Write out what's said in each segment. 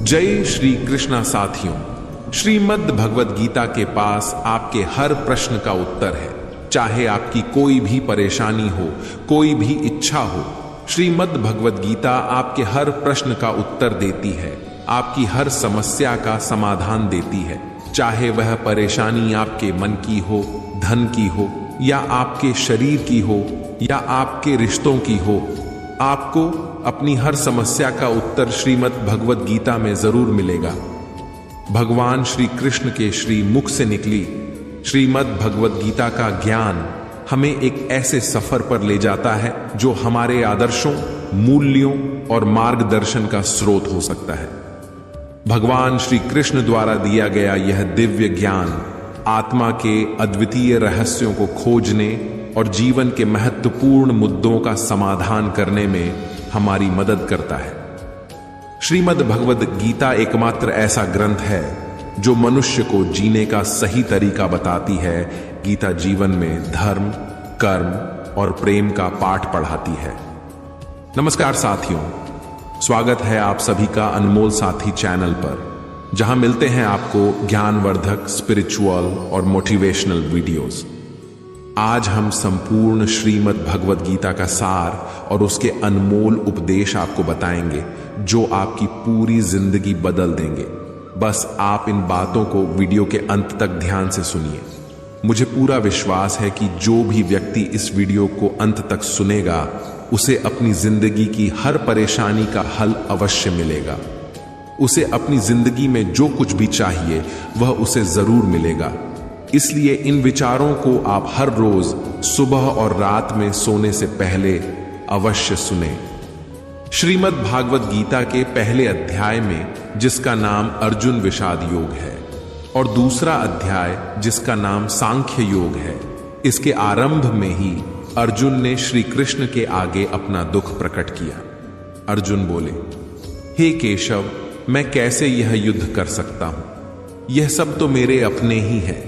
जय श्री कृष्णा साथियों, श्रीमद् भगवद गीता के पास आपके हर प्रश्न का उत्तर है। चाहे आपकी कोई भी परेशानी हो, कोई भी इच्छा हो, श्रीमद् भगवद गीता आपके हर प्रश्न का उत्तर देती है, आपकी हर समस्या का समाधान देती है। चाहे वह परेशानी आपके मन की हो, धन की हो, या आपके शरीर की हो, या आपके रिश्तों की हो, आपको अपनी हर समस्या का उत्तर श्रीमद् भगवद गीता में जरूर मिलेगा। भगवान श्री कृष्ण के श्री मुख से निकली श्रीमद् भगवद गीता का ज्ञान हमें एक ऐसे सफर पर ले जाता है जो हमारे आदर्शों, मूल्यों और मार्गदर्शन का स्रोत हो सकता है। भगवान श्री कृष्ण द्वारा दिया गया यह दिव्य ज्ञान आत्मा के अद्वितीय रहस्यों को खोजने और जीवन के महत्वपूर्ण मुद्दों का समाधान करने में हमारी मदद करता है। श्रीमद् भगवद गीता एकमात्र ऐसा ग्रंथ है जो मनुष्य को जीने का सही तरीका बताती है। गीता जीवन में धर्म, कर्म और प्रेम का पाठ पढ़ाती है। नमस्कार साथियों, स्वागत है आप सभी का अनमोल साथी चैनल पर, जहां मिलते हैं आपको ज्ञानवर्धक, स्पिरिचुअल और मोटिवेशनल वीडियोस। आज हम संपूर्ण श्रीमद् भगवद गीता का सार और उसके अनमोल उपदेश आपको बताएंगे जो आपकी पूरी जिंदगी बदल देंगे। बस आप इन बातों को वीडियो के अंत तक ध्यान से सुनिए। मुझे पूरा विश्वास है कि जो भी व्यक्ति इस वीडियो को अंत तक सुनेगा उसे अपनी जिंदगी की हर परेशानी का हल अवश्य मिलेगा। उसे अपनी जिंदगी में जो कुछ भी चाहिए वह उसे जरूर मिलेगा। इसलिए इन विचारों को आप हर रोज सुबह और रात में सोने से पहले अवश्य सुने। श्रीमद् भागवत गीता के पहले अध्याय में, जिसका नाम अर्जुन विषाद योग है, और दूसरा अध्याय जिसका नाम सांख्य योग है, इसके आरंभ में ही अर्जुन ने श्री कृष्ण के आगे अपना दुख प्रकट किया। अर्जुन बोले, हे केशव, मैं कैसे यह युद्ध कर सकता हूं? यह सब तो मेरे अपने ही है।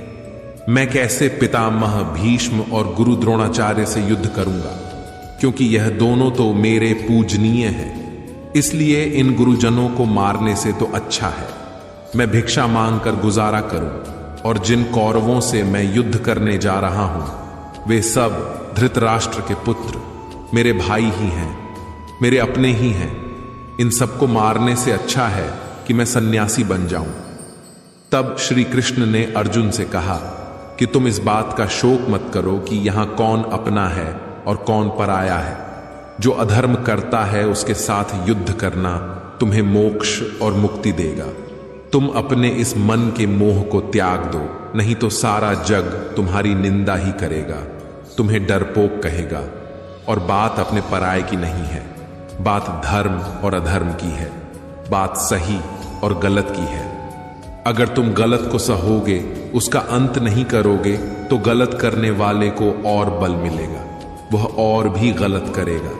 मैं कैसे पितामह भीष्म और गुरु द्रोणाचार्य से युद्ध करूंगा, क्योंकि यह दोनों तो मेरे पूजनीय हैं। इसलिए इन गुरुजनों को मारने से तो अच्छा है मैं भिक्षा मांगकर गुजारा करूं। और जिन कौरवों से मैं युद्ध करने जा रहा हूं वे सब धृतराष्ट्र के पुत्र मेरे भाई ही हैं, मेरे अपने ही हैं। इन सबको मारने से अच्छा है कि मैं सन्यासी बन जाऊं। तब श्री कृष्ण ने अर्जुन से कहा कि तुम इस बात का शोक मत करो कि यहां कौन अपना है और कौन पराया है। जो अधर्म करता है उसके साथ युद्ध करना तुम्हें मोक्ष और मुक्ति देगा। तुम अपने इस मन के मोह को त्याग दो, नहीं तो सारा जग तुम्हारी निंदा ही करेगा, तुम्हें डरपोक कहेगा। और बात अपने पराये की नहीं है, बात धर्म और अधर्म की है, बात सही और गलत की है। अगर तुम गलत को सहोगे, उसका अंत नहीं करोगे, तो गलत करने वाले को और बल मिलेगा, वह और भी गलत करेगा।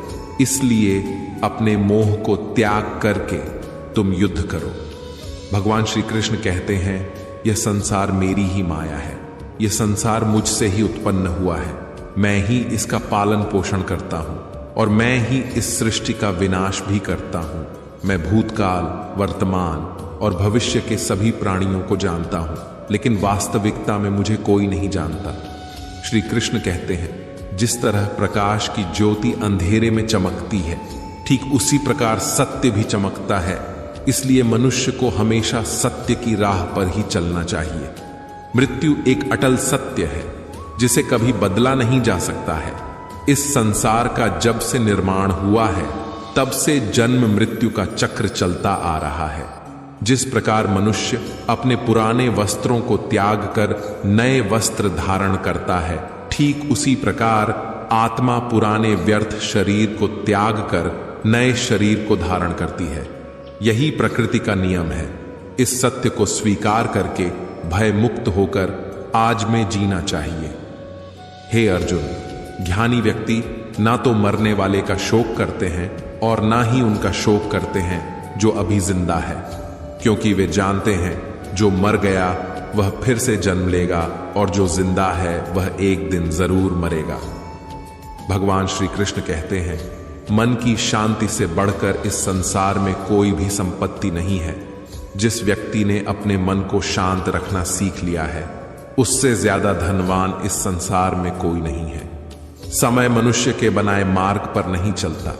इसलिए अपने मोह को त्याग करके तुम युद्ध करो। भगवान श्री कृष्ण कहते हैं, यह संसार मेरी ही माया है, यह संसार मुझसे ही उत्पन्न हुआ है। मैं ही इसका पालन पोषण करता हूं और मैं ही इस सृष्टि का विनाश भी करता हूं। मैं भूतकाल, वर्तमान और भविष्य के सभी प्राणियों को जानता हूं, लेकिन वास्तविकता में मुझे कोई नहीं जानता। श्री कृष्ण कहते हैं, जिस तरह प्रकाश की ज्योति अंधेरे में चमकती है, ठीक उसी प्रकार सत्य भी चमकता है। इसलिए मनुष्य को हमेशा सत्य की राह पर ही चलना चाहिए। मृत्यु एक अटल सत्य है जिसे कभी बदला नहीं जा सकता है। इस संसार का जब से निर्माण हुआ है तब से जन्म मृत्यु का चक्र चलता आ रहा है। जिस प्रकार मनुष्य अपने पुराने वस्त्रों को त्याग कर नए वस्त्र धारण करता है, ठीक उसी प्रकार आत्मा पुराने व्यर्थ शरीर को त्याग कर नए शरीर को धारण करती है। यही प्रकृति का नियम है। इस सत्य को स्वीकार करके भय मुक्त होकर आज में जीना चाहिए। हे अर्जुन, ज्ञानी व्यक्ति ना तो मरने वाले का शोक करते हैं और ना ही उनका शोक करते हैं जो अभी जिंदा है, क्योंकि वे जानते हैं जो मर गया वह फिर से जन्म लेगा और जो जिंदा है वह एक दिन जरूर मरेगा। भगवान श्री कृष्ण कहते हैं, मन की शांति से बढ़कर इस संसार में कोई भी संपत्ति नहीं है। जिस व्यक्ति ने अपने मन को शांत रखना सीख लिया है, उससे ज्यादा धनवान इस संसार में कोई नहीं है। समय मनुष्य के बनाए मार्ग पर नहीं चलता,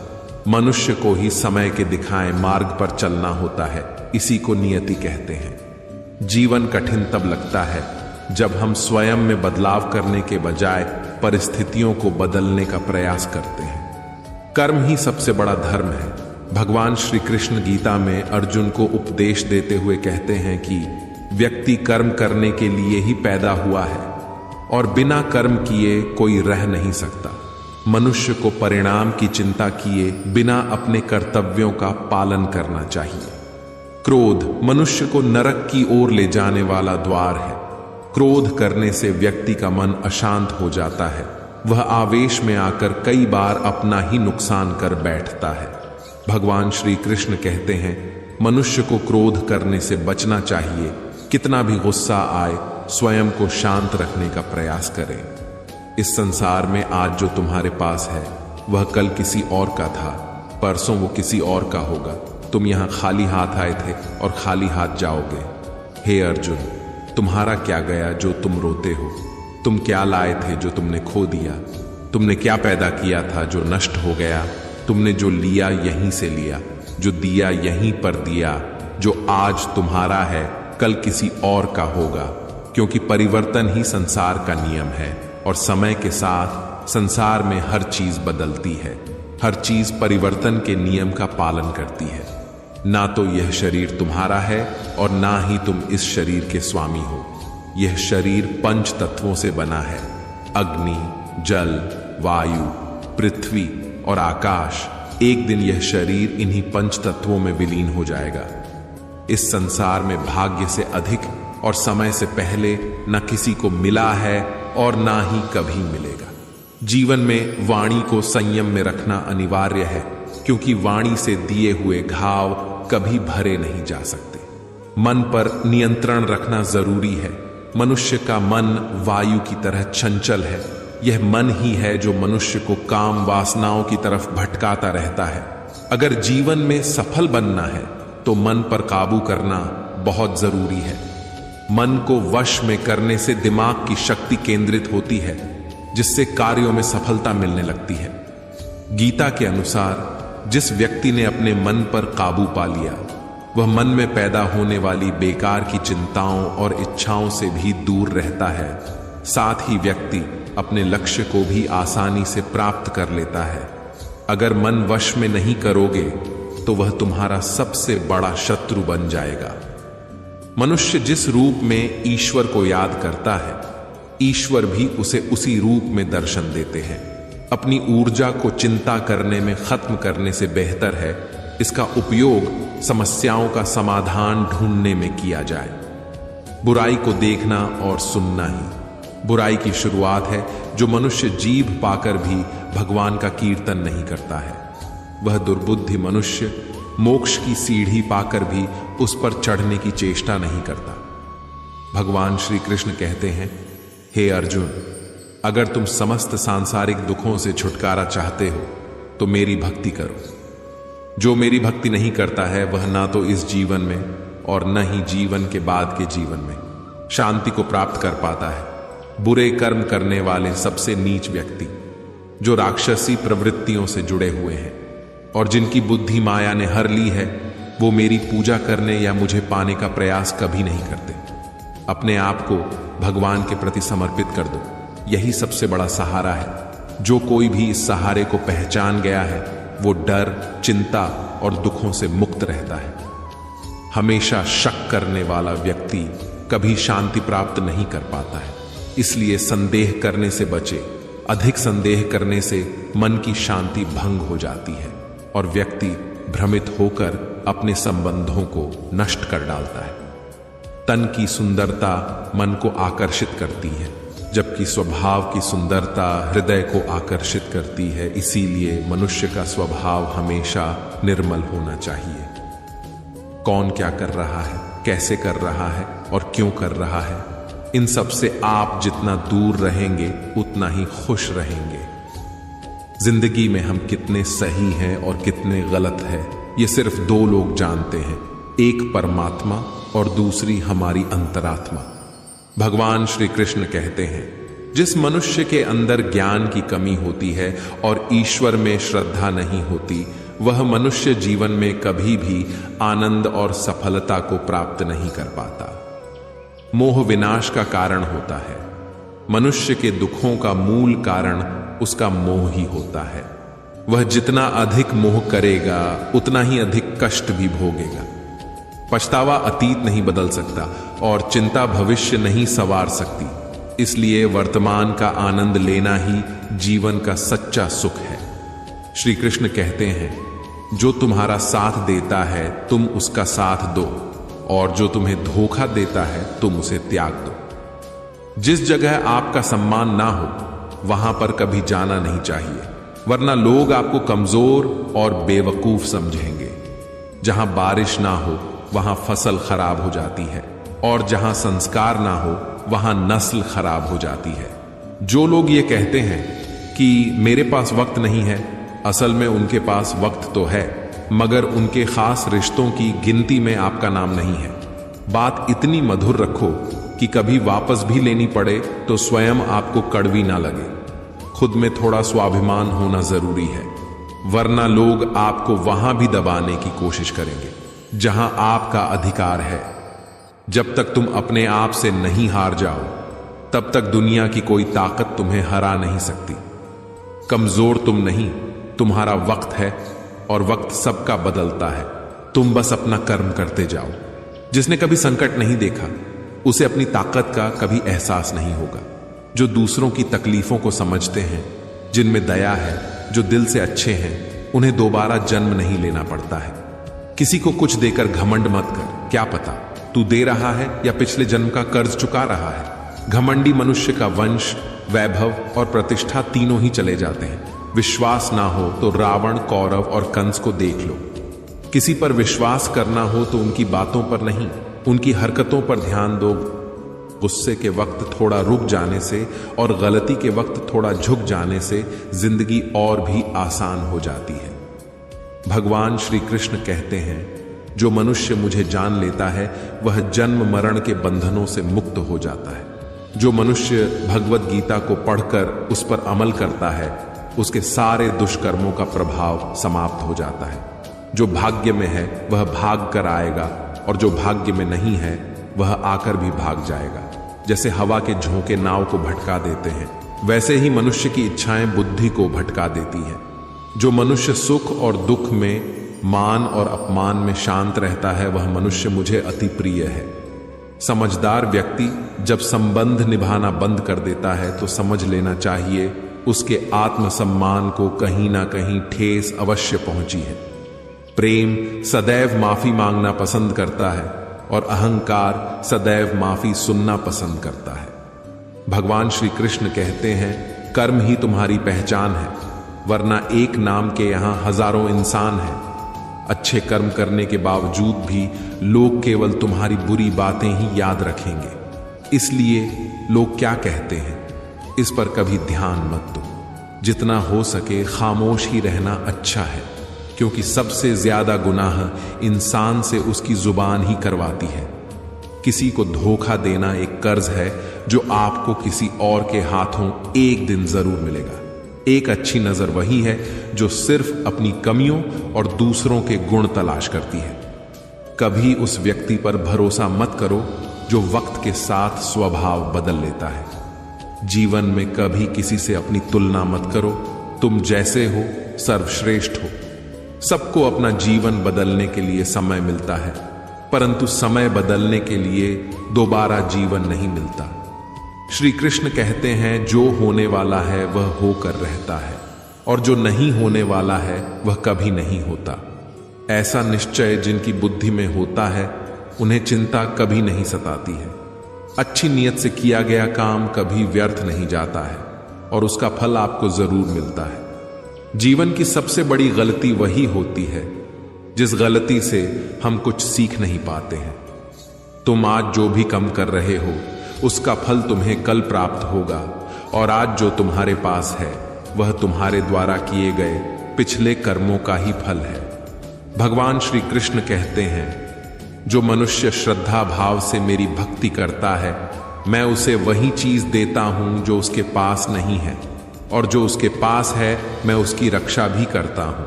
मनुष्य को ही समय के दिखाए मार्ग पर चलना होता है। इसी को नियति कहते हैं। जीवन कठिन तब लगता है जब हम स्वयं में बदलाव करने के बजाय परिस्थितियों को बदलने का प्रयास करते हैं। कर्म ही सबसे बड़ा धर्म है। भगवान श्री कृष्ण गीता में अर्जुन को उपदेश देते हुए कहते हैं कि व्यक्ति कर्म करने के लिए ही पैदा हुआ है और बिना कर्म किए कोई रह नहीं सकता। मनुष्य को परिणाम की चिंता किए बिना अपने कर्तव्यों का पालन करना चाहिए। क्रोध मनुष्य को नरक की ओर ले जाने वाला द्वार है। क्रोध करने से व्यक्ति का मन अशांत हो जाता है। वह आवेश में आकर कई बार अपना ही नुकसान कर बैठता है। भगवान श्री कृष्ण कहते हैं मनुष्य को क्रोध करने से बचना चाहिए। कितना भी गुस्सा आए, स्वयं को शांत रखने का प्रयास करें। इस संसार में आज जो तुम्हारे पास है वह कल किसी और का था, परसों वो किसी और का होगा। तुम यहां खाली हाथ आए थे और खाली हाथ जाओगे। हे अर्जुन, तुम्हारा क्या गया जो तुम रोते हो? तुम क्या लाए थे जो तुमने खो दिया? तुमने क्या पैदा किया था जो नष्ट हो गया? तुमने जो लिया यहीं से लिया, जो दिया यहीं पर दिया। जो आज तुम्हारा है कल किसी और का होगा, क्योंकि परिवर्तन ही संसार का नियम है और समय के साथ संसार में हर चीज बदलती है। हर चीज परिवर्तन के नियम का पालन करती है। ना तो यह शरीर तुम्हारा है और ना ही तुम इस शरीर के स्वामी हो। यह शरीर पंच तत्वों से बना है, अग्नि, जल, वायु, पृथ्वी और आकाश। एक दिन यह शरीर इन्हीं पंच तत्वों में विलीन हो जाएगा। इस संसार में भाग्य से अधिक और समय से पहले न किसी को मिला है और ना ही कभी मिलेगा। जीवन में वाणी को संयम में रखना अनिवार्य है, क्योंकि वाणी से दिए हुए घाव कभी भरे नहीं जा सकते। मन पर नियंत्रण रखना जरूरी है। मनुष्य का मन वायु की तरह चंचल है। यह मन ही है जो मनुष्य को काम वासनाओं की तरफ भटकाता रहता है। अगर जीवन में सफल बनना है तो मन पर काबू करना बहुत जरूरी है। मन को वश में करने से दिमाग की शक्ति केंद्रित होती है, जिससे कार्यों में सफलता मिलने लगती है। गीता के अनुसार जिस व्यक्ति ने अपने मन पर काबू पा लिया, वह मन में पैदा होने वाली बेकार की चिंताओं और इच्छाओं से भी दूर रहता है। साथ ही व्यक्ति अपने लक्ष्य को भी आसानी से प्राप्त कर लेता है। अगर मन वश में नहीं करोगे तो वह तुम्हारा सबसे बड़ा शत्रु बन जाएगा। मनुष्य जिस रूप में ईश्वर को याद करता है, ईश्वर भी उसे उसी रूप में दर्शन देते हैं। अपनी ऊर्जा को चिंता करने में खत्म करने से बेहतर है इसका उपयोग समस्याओं का समाधान ढूंढने में किया जाए। बुराई को देखना और सुनना ही बुराई की शुरुआत है। जो मनुष्य जीभ पाकर भी भगवान का कीर्तन नहीं करता है, वह दुर्बुद्धि मनुष्य मोक्ष की सीढ़ी पाकर भी उस पर चढ़ने की चेष्टा नहीं करता। भगवान श्री कृष्ण कहते हैं, हे अर्जुन, अगर तुम समस्त सांसारिक दुखों से छुटकारा चाहते हो तो मेरी भक्ति करो। जो मेरी भक्ति नहीं करता है वह ना तो इस जीवन में और न ही जीवन के बाद के जीवन में शांति को प्राप्त कर पाता है। बुरे कर्म करने वाले सबसे नीच व्यक्ति, जो राक्षसी प्रवृत्तियों से जुड़े हुए हैं और जिनकी बुद्धि माया ने हर ली है, वो मेरी पूजा करने या मुझे पाने का प्रयास कभी नहीं करते। अपने आप को भगवान के प्रति समर्पित कर दो, यही सबसे बड़ा सहारा है। जो कोई भी इस सहारे को पहचान गया है वो डर, चिंता और दुखों से मुक्त रहता है। हमेशा शक करने वाला व्यक्ति कभी शांति प्राप्त नहीं कर पाता है। इसलिए संदेह करने से बचे। अधिक संदेह करने से मन की शांति भंग हो जाती है और व्यक्ति भ्रमित होकर अपने संबंधों को नष्ट कर डालता है। तन की सुंदरता मन को आकर्षित करती है, जबकि स्वभाव की सुंदरता हृदय को आकर्षित करती है। इसीलिए मनुष्य का स्वभाव हमेशा निर्मल होना चाहिए। कौन क्या कर रहा है, कैसे कर रहा है और क्यों कर रहा है, इन सब से आप जितना दूर रहेंगे उतना ही खुश रहेंगे। जिंदगी में हम कितने सही हैं और कितने गलत हैं, ये सिर्फ दो लोग जानते हैं, एक परमात्मा और दूसरी हमारी अंतरात्मा। भगवान श्री कृष्ण कहते हैं, जिस मनुष्य के अंदर ज्ञान की कमी होती है और ईश्वर में श्रद्धा नहीं होती, वह मनुष्य जीवन में कभी भी आनंद और सफलता को प्राप्त नहीं कर पाता। मोह विनाश का कारण होता है। मनुष्य के दुखों का मूल कारण उसका मोह ही होता है। वह जितना अधिक मोह करेगा उतना ही अधिक कष्ट भी भोगेगा। पछतावा अतीत नहीं बदल सकता और चिंता भविष्य नहीं संवार सकती। इसलिए वर्तमान का आनंद लेना ही जीवन का सच्चा सुख है। श्री कृष्ण कहते हैं, जो तुम्हारा साथ देता है तुम उसका साथ दो, और जो तुम्हें धोखा देता है तुम उसे त्याग दो। जिस जगह आपका सम्मान ना हो वहां पर कभी जाना नहीं चाहिए, वरना लोग आपको कमजोर और बेवकूफ समझेंगे। जहां बारिश ना हो वहां फसल खराब हो जाती है, और जहां संस्कार ना हो वहां नस्ल खराब हो जाती है। जो लोग ये कहते हैं कि मेरे पास वक्त नहीं है, असल में उनके पास वक्त तो है, मगर उनके खास रिश्तों की गिनती में आपका नाम नहीं है। बात इतनी मधुर रखो कि कभी वापस भी लेनी पड़े तो स्वयं आपको कड़वी ना लगे। खुद में थोड़ा स्वाभिमान होना जरूरी है, वरना लोग आपको वहां भी दबाने की कोशिश करेंगे जहां आपका अधिकार है। जब तक तुम अपने आप से नहीं हार जाओ, तब तक दुनिया की कोई ताकत तुम्हें हरा नहीं सकती। कमजोर तुम नहीं, तुम्हारा वक्त है, और वक्त सबका बदलता है। तुम बस अपना कर्म करते जाओ। जिसने कभी संकट नहीं देखा उसे अपनी ताकत का कभी एहसास नहीं होगा। जो दूसरों की तकलीफों को समझते हैं, जिनमें दया है, जो दिल से अच्छे हैं, उन्हें दोबारा जन्म नहीं लेना पड़ता है। किसी को कुछ देकर घमंड मत कर। क्या पता तू दे रहा है या पिछले जन्म का कर्ज चुका रहा है। घमंडी मनुष्य का वंश, वैभव और प्रतिष्ठा तीनों ही चले जाते हैं। विश्वास ना हो तो रावण, कौरव और कंस को देख लो। किसी पर विश्वास करना हो तो उनकी बातों पर नहीं, उनकी हरकतों पर ध्यान दो। गुस्से के वक्त थोड़ा रुक जाने से और गलती के वक्त थोड़ा झुक जाने से जिंदगी और भी आसान हो जाती है। भगवान श्री कृष्ण कहते हैं, जो मनुष्य मुझे जान लेता है वह जन्म मरण के बंधनों से मुक्त हो जाता है। जो मनुष्य भगवत गीता को पढ़कर उस पर अमल करता है, उसके सारे दुष्कर्मों का प्रभाव समाप्त हो जाता है। जो भाग्य में है वह भाग कर आएगा, और जो भाग्य में नहीं है वह आकर भी भाग जाएगा। जैसे हवा के झोंके नाव को भटका देते हैं, वैसे ही मनुष्य की इच्छाएं बुद्धि को भटका देती हैं। जो मनुष्य सुख और दुख में, मान और अपमान में शांत रहता है, वह मनुष्य मुझे अति प्रिय है। समझदार व्यक्ति जब संबंध निभाना बंद कर देता है तो समझ लेना चाहिए उसके आत्मसम्मान को कहीं ना कहीं ठेस अवश्य पहुंची है। प्रेम सदैव माफी मांगना पसंद करता है, और अहंकार सदैव माफी सुनना पसंद करता है। भगवान श्री कृष्ण कहते हैं, कर्म ही तुम्हारी पहचान है, वरना एक नाम के यहां हजारों इंसान हैं। अच्छे कर्म करने के बावजूद भी लोग केवल तुम्हारी बुरी बातें ही याद रखेंगे। इसलिए लोग क्या कहते हैं इस पर कभी ध्यान मत दो। जितना हो सके खामोश ही रहना अच्छा है, क्योंकि सबसे ज्यादा गुनाह इंसान से उसकी जुबान ही करवाती है। किसी को धोखा देना एक कर्ज है जो आपको किसी और के हाथों एक दिन जरूर मिलेगा। एक अच्छी नजर वही है जो सिर्फ अपनी कमियों और दूसरों के गुण तलाश करती है। कभी उस व्यक्ति पर भरोसा मत करो जो वक्त के साथ स्वभाव बदल लेता है। जीवन में कभी किसी से अपनी तुलना मत करो। तुम जैसे हो सर्वश्रेष्ठ हो। सबको अपना जीवन बदलने के लिए समय मिलता है, परंतु समय बदलने के लिए दोबारा जीवन नहीं मिलता। श्री कृष्ण कहते हैं, जो होने वाला है वह होकर रहता है, और जो नहीं होने वाला है वह कभी नहीं होता। ऐसा निश्चय जिनकी बुद्धि में होता है उन्हें चिंता कभी नहीं सताती है। अच्छी नीयत से किया गया काम कभी व्यर्थ नहीं जाता है, और उसका फल आपको जरूर मिलता है। जीवन की सबसे बड़ी गलती वही होती है जिस गलती से हम कुछ सीख नहीं पाते हैं। तुम आज जो भी कम कर रहे हो उसका फल तुम्हें कल प्राप्त होगा, और आज जो तुम्हारे पास है वह तुम्हारे द्वारा किए गए पिछले कर्मों का ही फल है। भगवान श्री कृष्ण कहते हैं, जो मनुष्य श्रद्धा भाव से मेरी भक्ति करता है, मैं उसे वही चीज देता हूं जो उसके पास नहीं है, और जो उसके पास है मैं उसकी रक्षा भी करता हूं।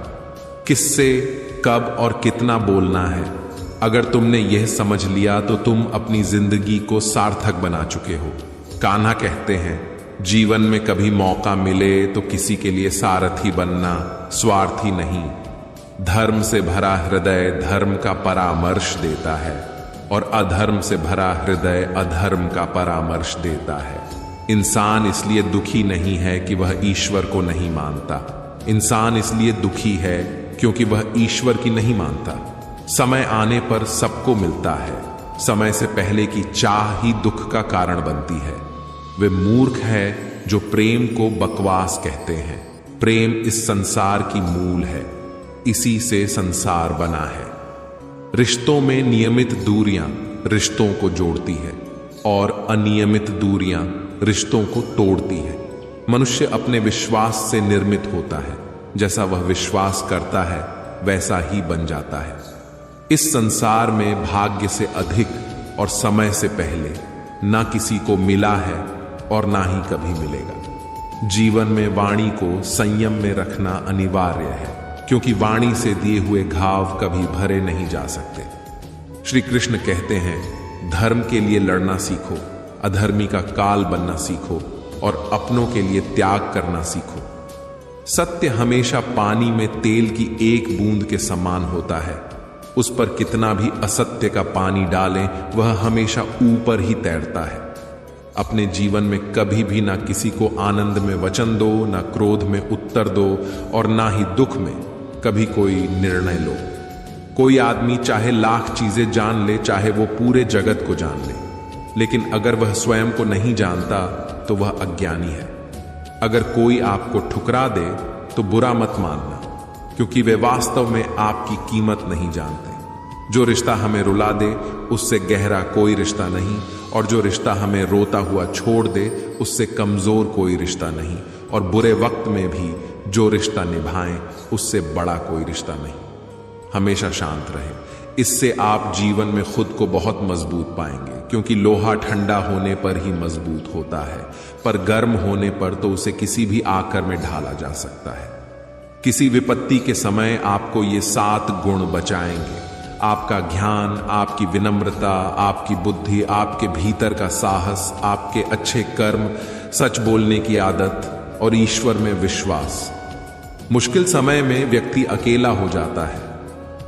किससे, कब और कितना बोलना है, अगर तुमने यह समझ लिया तो तुम अपनी जिंदगी को सार्थक बना चुके हो। कान्हा कहते हैं, जीवन में कभी मौका मिले तो किसी के लिए सारथी बनना, स्वार्थी नहीं। धर्म से भरा हृदय धर्म का परामर्श देता है, और अधर्म से भरा हृदय अधर्म का परामर्श देता है। इंसान इसलिए दुखी नहीं है कि वह ईश्वर को नहीं मानता, इंसान इसलिए दुखी है क्योंकि वह ईश्वर की नहीं मानता। समय आने पर सबको मिलता है, समय से पहले की चाह ही दुख का कारण बनती है। वे मूर्ख है जो प्रेम को बकवास कहते हैं। प्रेम इस संसार की मूल है, इसी से संसार बना है। रिश्तों में नियमित दूरियां रिश्तों को जोड़ती है, और अनियमित दूरियां रिश्तों को तोड़ती है। मनुष्य अपने विश्वास से निर्मित होता है, जैसा वह विश्वास करता है वैसा ही बन जाता है। इस संसार में भाग्य से अधिक और समय से पहले ना किसी को मिला है और ना ही कभी मिलेगा। जीवन में वाणी को संयम में रखना अनिवार्य है, क्योंकि वाणी से दिए हुए घाव कभी भरे नहीं जा सकते। श्री कृष्ण कहते हैं, धर्म के लिए लड़ना सीखो, अधर्मी का काल बनना सीखो, और अपनों के लिए त्याग करना सीखो। सत्य हमेशा पानी में तेल की एक बूंद के समान होता है। उस पर कितना भी असत्य का पानी डालें, वह हमेशा ऊपर ही तैरता है। अपने जीवन में कभी भी ना किसी को आनंद में वचन दो, ना क्रोध में उत्तर दो, और ना ही दुख में कभी कोई निर्णय लो। कोई आदमी चाहे लाख चीजें जान ले, चाहे वो पूरे जगत को जान ले, लेकिन अगर वह स्वयं को नहीं जानता तो वह अज्ञानी है। अगर कोई आपको ठुकरा दे तो बुरा मत मानना, क्योंकि वे वास्तव में आपकी कीमत नहीं जानते। जो रिश्ता हमें रुला दे उससे गहरा कोई रिश्ता नहीं, और जो रिश्ता हमें रोता हुआ छोड़ दे उससे कमजोर कोई रिश्ता नहीं, और बुरे वक्त में भी जो रिश्ता निभाएं उससे बड़ा कोई रिश्ता नहीं। हमेशा शांत रहें, इससे आप जीवन में खुद को बहुत मजबूत पाएंगे, क्योंकि लोहा ठंडा होने पर ही मजबूत होता है, पर गर्म होने पर तो उसे किसी भी आकर में ढाला जा सकता है। किसी विपत्ति के समय आपको ये 7 गुण बचाएंगे: आपका ज्ञान, आपकी विनम्रता, आपकी बुद्धि, आपके भीतर का साहस, आपके अच्छे कर्म, सच बोलने की आदत और ईश्वर में विश्वास। मुश्किल समय में व्यक्ति अकेला हो जाता है,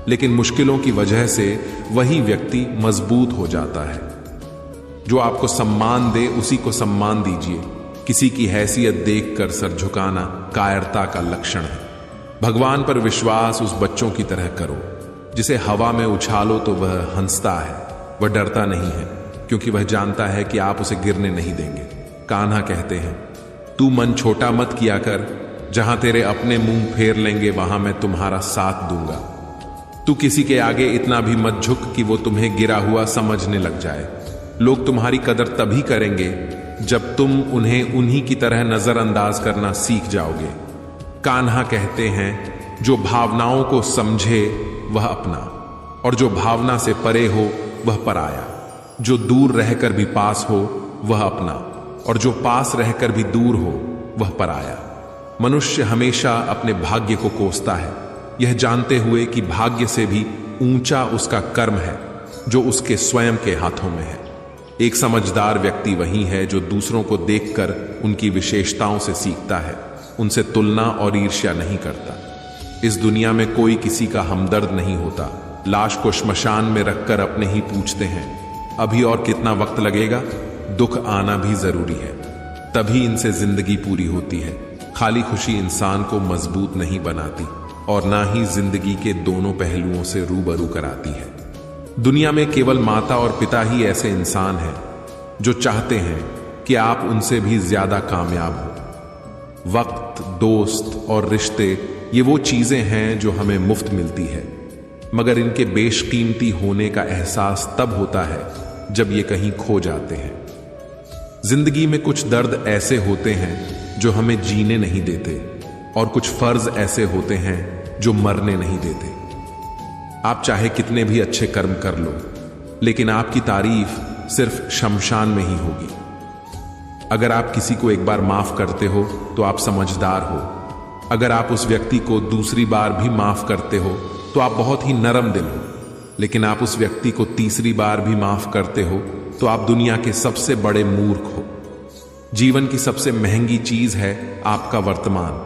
लेकिन मुश्किलों की वजह से वही व्यक्ति मजबूत हो जाता है। जो आपको सम्मान दे उसी को सम्मान दीजिए। किसी की हैसियत देखकर सर झुकाना कायरता का लक्षण है। भगवान पर विश्वास उस बच्चों की तरह करो जिसे हवा में उछालो तो वह हंसता है, वह डरता नहीं है, क्योंकि वह जानता है कि आप उसे गिरने नहीं देंगे। कान्हा कहते हैं, तू मन छोटा मत किया कर, जहां तेरे अपने मुंह फेर लेंगे वहां मैं तुम्हारा साथ दूंगा। तू किसी के आगे इतना भी मत झुक कि वो तुम्हें गिरा हुआ समझने लग जाए। लोग तुम्हारी कदर तभी करेंगे जब तुम उन्हें उन्हीं की तरह नजरअंदाज करना सीख जाओगे। कान्हा कहते हैं, जो भावनाओं को समझे वह अपना, और जो भावना से परे हो वह पराया। जो दूर रहकर भी पास हो वह अपना, और जो पास रहकर भी दूर हो वह पराया। मनुष्य हमेशा अपने भाग्य को कोसता है, यह जानते हुए कि भाग्य से भी ऊंचा उसका कर्म है जो उसके स्वयं के हाथों में है। एक समझदार व्यक्ति वही है जो दूसरों को देखकर उनकी विशेषताओं से सीखता है, उनसे तुलना और ईर्ष्या नहीं करता। इस दुनिया में कोई किसी का हमदर्द नहीं होता। लाश को श्मशान में रखकर अपने ही पूछते हैं, अभी और कितना वक्त लगेगा? दुख आना भी जरूरी है, तभी इनसे जिंदगी पूरी होती है। खाली खुशी इंसान को मजबूत नहीं बनाती, और ना ही जिंदगी के दोनों पहलुओं से रूबरू कराती है। दुनिया में केवल माता और पिता ही ऐसे इंसान हैं जो चाहते हैं कि आप उनसे भी ज्यादा कामयाब हो। वक्त, दोस्त और रिश्ते ये वो चीजें हैं जो हमें मुफ्त मिलती है, मगर इनके बेशकीमती होने का एहसास तब होता है जब ये कहीं खो जाते हैं। जिंदगी में कुछ दर्द ऐसे होते हैं जो हमें जीने नहीं देते, और कुछ फर्ज ऐसे होते हैं जो मरने नहीं देते। आप चाहे कितने भी अच्छे कर्म कर लो, लेकिन आपकी तारीफ सिर्फ शमशान में ही होगी। अगर आप किसी को एक बार माफ करते हो तो आप समझदार हो। अगर आप उस व्यक्ति को दूसरी बार भी माफ करते हो तो आप बहुत ही नरम दिल हो। लेकिन आप उस व्यक्ति को तीसरी बार भी माफ करते हो तो आप दुनिया के सबसे बड़े मूर्ख हो। जीवन की सबसे महंगी चीज है आपका वर्तमान,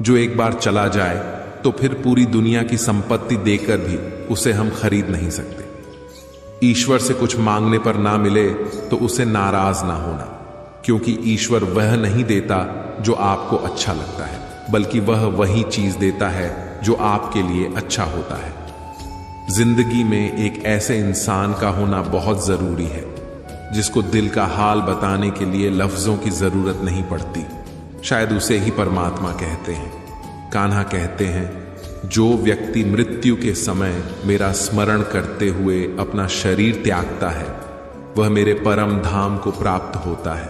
जो एक बार चला जाए तो फिर पूरी दुनिया की संपत्ति देकर भी उसे हम खरीद नहीं सकते। ईश्वर से कुछ मांगने पर ना मिले तो उसे नाराज ना होना, क्योंकि ईश्वर वह नहीं देता जो आपको अच्छा लगता है, बल्कि वह वही चीज देता है जो आपके लिए अच्छा होता है। जिंदगी में एक ऐसे इंसान का होना बहुत जरूरी है जिसको दिल का हाल बताने के लिए लफ्जों की जरूरत नहीं पड़ती। शायद उसे ही परमात्मा कहते हैं। कान्हा कहते हैं, जो व्यक्ति मृत्यु के समय मेरा स्मरण करते हुए अपना शरीर त्यागता है वह मेरे परम धाम को प्राप्त होता है।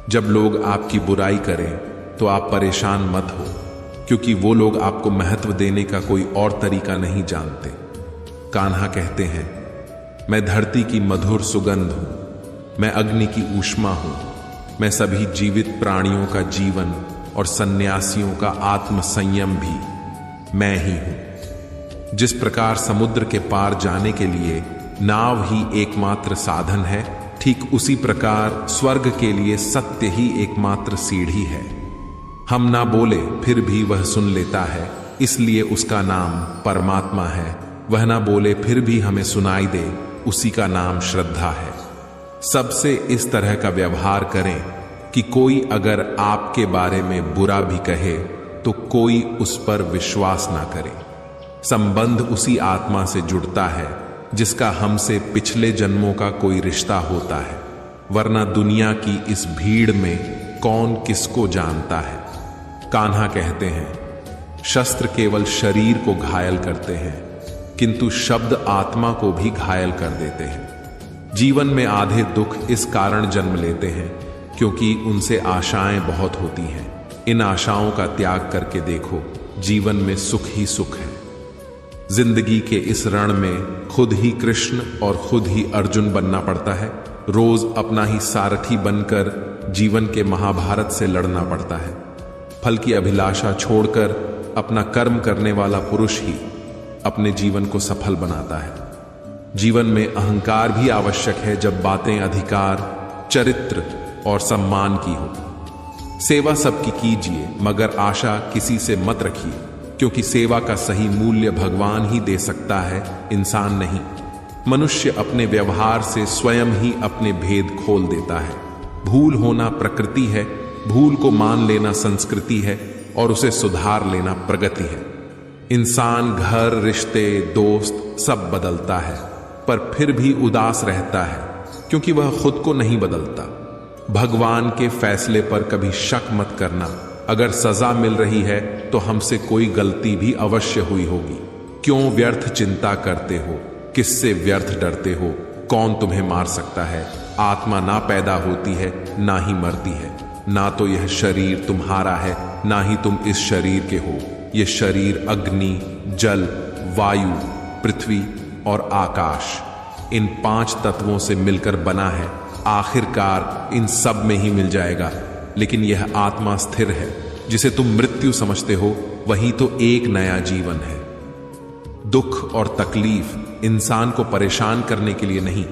जब लोग आपकी बुराई करें तो आप परेशान मत हो, क्योंकि वो लोग आपको महत्व देने का कोई और तरीका नहीं जानते। कान्हा कहते हैं, मैं धरती की मधुर सुगंध हूं, मैं अग्नि की ऊष्मा हूं, मैं सभी जीवित प्राणियों का जीवन और सन्यासियों का आत्म संयम भी मैं ही हूं। जिस प्रकार समुद्र के पार जाने के लिए नाव ही एकमात्र साधन है, ठीक उसी प्रकार स्वर्ग के लिए सत्य ही एकमात्र सीढ़ी है। हम ना बोले फिर भी वह सुन लेता है, इसलिए उसका नाम परमात्मा है। वह ना बोले फिर भी हमें सुनाई दे, उसी का नाम श्रद्धा है। सबसे इस तरह का व्यवहार करें कि कोई अगर आपके बारे में बुरा भी कहे तो कोई उस पर विश्वास ना करे। संबंध उसी आत्मा से जुड़ता है जिसका हमसे पिछले जन्मों का कोई रिश्ता होता है, वरना दुनिया की इस भीड़ में कौन किसको जानता है। कान्हा कहते हैं, शस्त्र केवल शरीर को घायल करते हैं, किंतु शब्द आत्मा को भी घायल कर देते हैं। जीवन में आधे दुख इस कारण जन्म लेते हैं क्योंकि उनसे आशाएं बहुत होती हैं। इन आशाओं का त्याग करके देखो, जीवन में सुख ही सुख है। जिंदगी के इस रण में खुद ही कृष्ण और खुद ही अर्जुन बनना पड़ता है। रोज अपना ही सारथी बनकर जीवन के महाभारत से लड़ना पड़ता है। फल की अभिलाषा छोड़कर अपना कर्म करने वाला पुरुष ही अपने जीवन को सफल बनाता है। जीवन में अहंकार भी आवश्यक है जब बातें अधिकार, चरित्र और सम्मान की हो। सेवा सबकी कीजिए, मगर आशा किसी से मत रखिए, क्योंकि सेवा का सही मूल्य भगवान ही दे सकता है, इंसान नहीं। मनुष्य अपने व्यवहार से स्वयं ही अपने भेद खोल देता है। भूल होना प्रकृति है, भूल को मान लेना संस्कृति है और उसे सुधार लेना प्रगति है। इंसान घर, रिश्ते, दोस्त सब बदलता है, पर फिर भी उदास रहता है क्योंकि वह खुद को नहीं बदलता। भगवान के फैसले पर कभी शक मत करना। अगर सजा मिल रही है तो हमसे कोई गलती भी अवश्य हुई होगी। क्यों व्यर्थ चिंता करते हो? किससे व्यर्थ डरते हो? कौन तुम्हें मार सकता है? आत्मा ना पैदा होती है ना ही मरती है। ना तो यह शरीर तुम्हारा है, ना ही तुम इस शरीर के हो। यह शरीर अग्नि, जल, वायु, पृथ्वी और आकाश, इन 5 तत्वों से मिलकर बना है। आखिरकार इन सब में ही मिल जाएगा। लेकिन यह आत्मा स्थिर है, जिसे तुम मृत्यु समझते हो, वही तो एक नया जीवन है। दुख और तकलीफ इंसान को परेशान करने के लिए नहीं,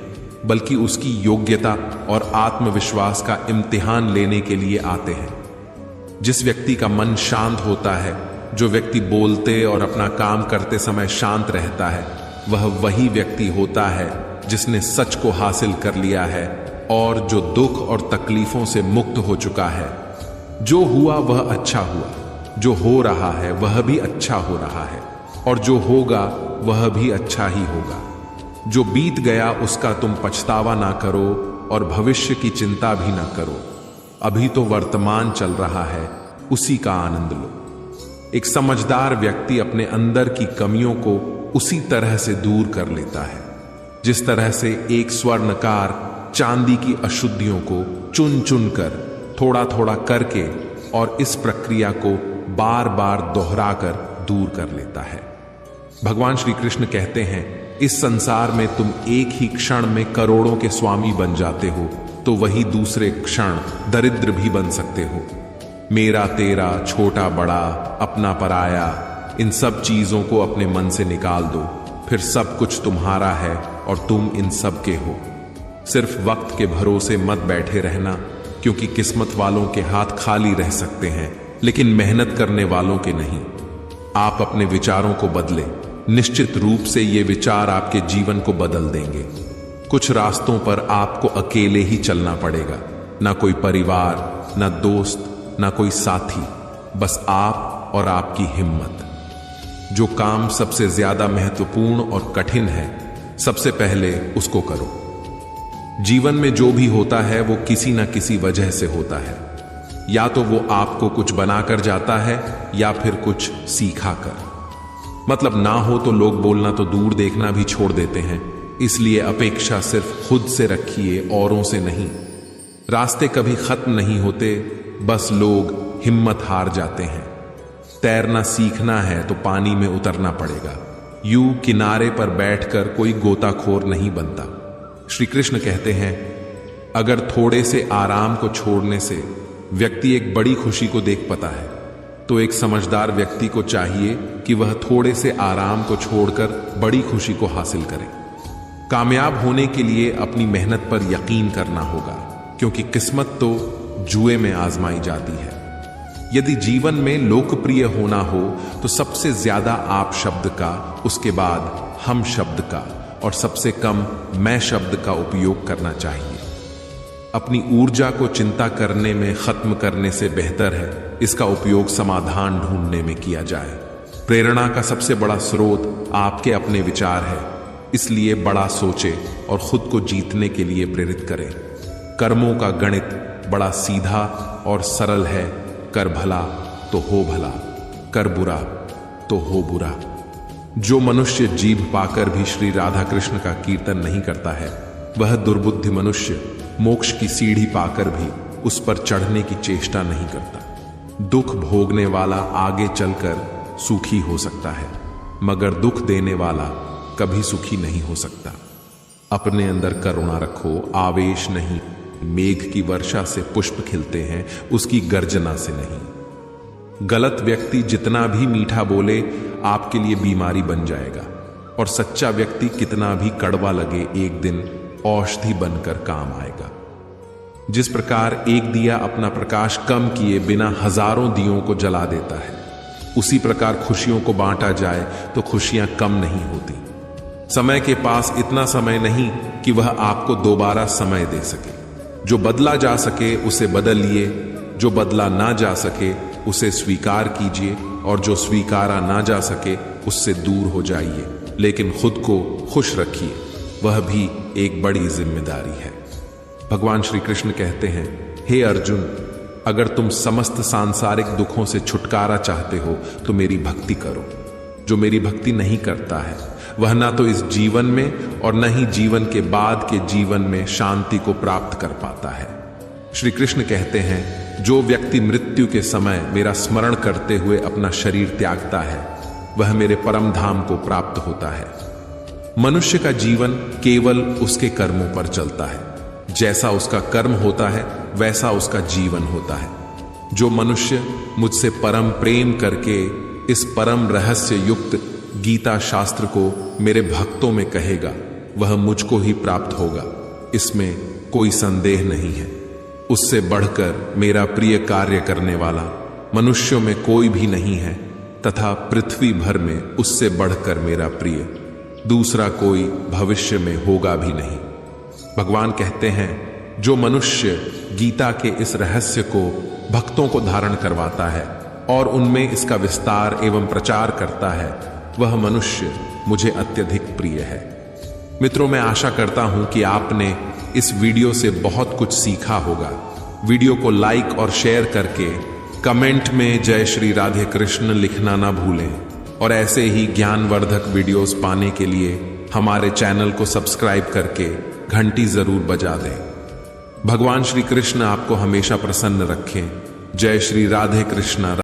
बल्कि उसकी योग्यता और आत्मविश्वास का इम्तिहान लेने के लिए आते हैं। जिस व्यक्ति का मन शांत होता है, जो व्यक्ति बोलते और अपना काम करते समय शांत रहता है, वह वही व्यक्ति होता है जिसने सच को हासिल कर लिया है और जो दुख और तकलीफों से मुक्त हो चुका है। जो हुआ वह अच्छा हुआ, जो हो रहा है वह भी अच्छा हो रहा है, और जो होगा वह भी अच्छा ही होगा। जो बीत गया उसका तुम पछतावा ना करो और भविष्य की चिंता भी ना करो। अभी तो वर्तमान चल रहा है, उसी का आनंद लो। एक समझदार व्यक्ति अपने अंदर की कमियों को उसी तरह से दूर कर लेता है जिस तरह से एक स्वर्णकार चांदी की अशुद्धियों को चुन चुन कर, थोड़ा थोड़ा करके और इस प्रक्रिया को बार बार दोहराकर दूर कर लेता है। भगवान श्री कृष्ण कहते हैं, इस संसार में तुम एक ही क्षण में करोड़ों के स्वामी बन जाते हो तो वही दूसरे क्षण दरिद्र भी बन सकते हो। मेरा तेरा, छोटा बड़ा, अपना पराया, इन सब चीजों को अपने मन से निकाल दो, फिर सब कुछ तुम्हारा है और तुम इन सब के हो। सिर्फ वक्त के भरोसे मत बैठे रहना, क्योंकि किस्मत वालों के हाथ खाली रह सकते हैं, लेकिन मेहनत करने वालों के नहीं। आप अपने विचारों को बदलें, निश्चित रूप से ये विचार आपके जीवन को बदल देंगे। कुछ रास्तों पर आपको अकेले ही चलना पड़ेगा, ना कोई परिवार, ना दोस्त, ना कोई साथी, बस आप और आपकी हिम्मत। जो काम सबसे ज्यादा महत्वपूर्ण और कठिन है, सबसे पहले उसको करो। जीवन में जो भी होता है वो किसी ना किसी वजह से होता है, या तो वो आपको कुछ बनाकर जाता है या फिर कुछ सीखा कर। मतलब ना हो तो लोग बोलना तो दूर देखना भी छोड़ देते हैं, इसलिए अपेक्षा सिर्फ खुद से रखिए, औरों से नहीं। रास्ते कभी खत्म नहीं होते, बस लोग हिम्मत हार जाते हैं। तैरना सीखना है तो पानी में उतरना पड़ेगा, यूं किनारे पर बैठकर कोई गोताखोर नहीं बनता। श्री कृष्ण कहते हैं, अगर थोड़े से आराम को छोड़ने से व्यक्ति एक बड़ी खुशी को देख पाता है, तो एक समझदार व्यक्ति को चाहिए कि वह थोड़े से आराम को छोड़कर बड़ी खुशी को हासिल करे। कामयाब होने के लिए अपनी मेहनत पर यकीन करना होगा, क्योंकि किस्मत तो जुए में आजमाई जाती है। यदि जीवन में लोकप्रिय होना हो तो सबसे ज्यादा आप शब्द का, उसके बाद हम शब्द का और सबसे कम मैं शब्द का उपयोग करना चाहिए। अपनी ऊर्जा को चिंता करने में खत्म करने से बेहतर है इसका उपयोग समाधान ढूंढने में किया जाए। प्रेरणा का सबसे बड़ा स्रोत आपके अपने विचार है, इसलिए बड़ा सोचे और खुद को जीतने के लिए प्रेरित करें। कर्मों का गणित बड़ा सीधा और सरल है, कर भला तो हो भला, कर बुरा तो हो बुरा। जो मनुष्य जीभ पाकर भी श्री राधा कृष्ण का कीर्तन नहीं करता है, वह दुर्बुद्धि मनुष्य मोक्ष की सीढ़ी पाकर भी उस पर चढ़ने की चेष्टा नहीं करता। दुख भोगने वाला आगे चलकर सुखी हो सकता है, मगर दुख देने वाला कभी सुखी नहीं हो सकता। अपने अंदर करुणा रखो, आवेश नहीं। मेघ की वर्षा से पुष्प खिलते हैं, उसकी गर्जना से नहीं। गलत व्यक्ति जितना भी मीठा बोले आपके लिए बीमारी बन जाएगा, और सच्चा व्यक्ति कितना भी कड़वा लगे एक दिन औषधि बनकर काम आएगा। जिस प्रकार एक दिया अपना प्रकाश कम किए बिना हजारों दियों को जला देता है, उसी प्रकार खुशियों को बांटा जाए तो खुशियां कम नहीं होती। समय के पास इतना समय नहीं कि वह आपको दोबारा समय दे सके। जो बदला जा सके उसे बदलिए, जो बदला ना जा सके उसे स्वीकार कीजिए, और जो स्वीकारा ना जा सके उससे दूर हो जाइए, लेकिन खुद को खुश रखिए, वह भी एक बड़ी जिम्मेदारी है। भगवान श्री कृष्ण कहते हैं, हे अर्जुन, अगर तुम समस्त सांसारिक दुखों से छुटकारा चाहते हो तो मेरी भक्ति करो। जो मेरी भक्ति नहीं करता है वह ना तो इस जीवन में और न ही जीवन के बाद के जीवन में शांति को प्राप्त कर पाता है। श्री कृष्ण कहते हैं, जो व्यक्ति मृत्यु के समय मेरा स्मरण करते हुए अपना शरीर त्यागता है, वह मेरे परम धाम को प्राप्त होता है। मनुष्य का जीवन केवल उसके कर्मों पर चलता है। जैसा उसका कर्म होता है वैसा उसका जीवन होता है। जो मनुष्य मुझसे परम प्रेम करके इस परम रहस्य युक्त गीता शास्त्र को मेरे भक्तों में कहेगा, वह मुझको ही प्राप्त होगा, इसमें कोई संदेह नहीं है। उससे बढ़कर मेरा प्रिय कार्य करने वाला मनुष्यों में कोई भी नहीं है, तथा पृथ्वी भर में उससे बढ़कर मेरा प्रिय दूसरा कोई भविष्य में होगा भी नहीं। भगवान कहते हैं, जो मनुष्य गीता के इस रहस्य को भक्तों को धारण करवाता है और उनमें इसका विस्तार एवं प्रचार करता है, वह मनुष्य मुझे अत्यधिक प्रिय है। मित्रों, मैं आशा करता हूं कि आपने इस वीडियो से बहुत कुछ सीखा होगा। वीडियो को लाइक और शेयर करके कमेंट में जय श्री राधे कृष्ण लिखना ना भूलें, और ऐसे ही ज्ञानवर्धक वीडियोस पाने के लिए हमारे चैनल को सब्सक्राइब करके घंटी जरूर बजा दें। भगवान श्री कृष्ण आपको हमेशा प्रसन्न रखें। जय श्री राधे कृष्ण।